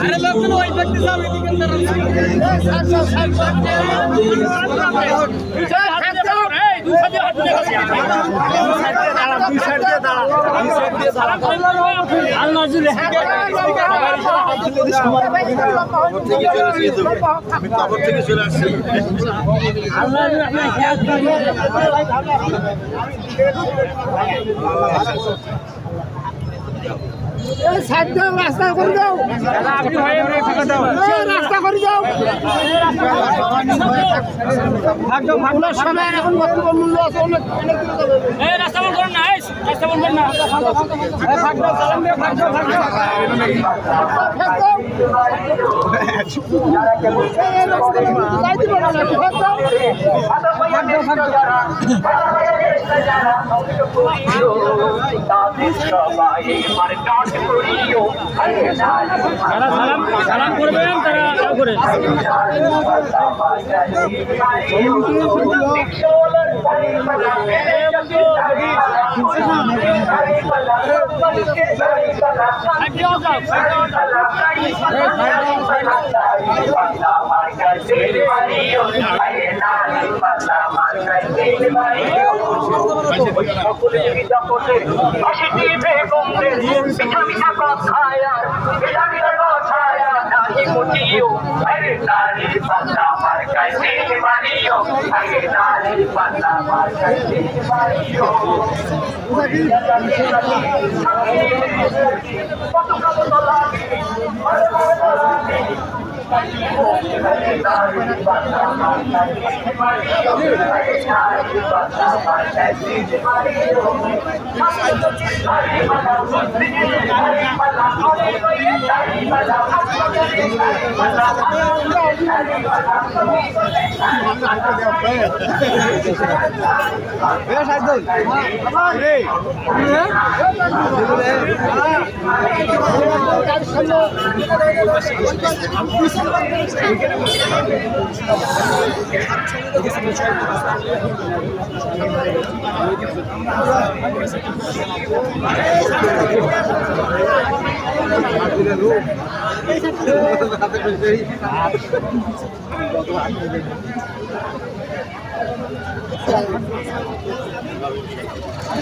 আরে লোকজন ওই ব্যক্তি সব এদিকে আমি কবর থেকে চলে আসছি। রাস্তা করে দাও, রাস্তা করে দাও। সময় এখন বর্তমান মূল্য আছে অনেক রাস্তা বন্ধ করেন না, রাস্তা বন্ধ করেন না। সালাম করবেন তারা করে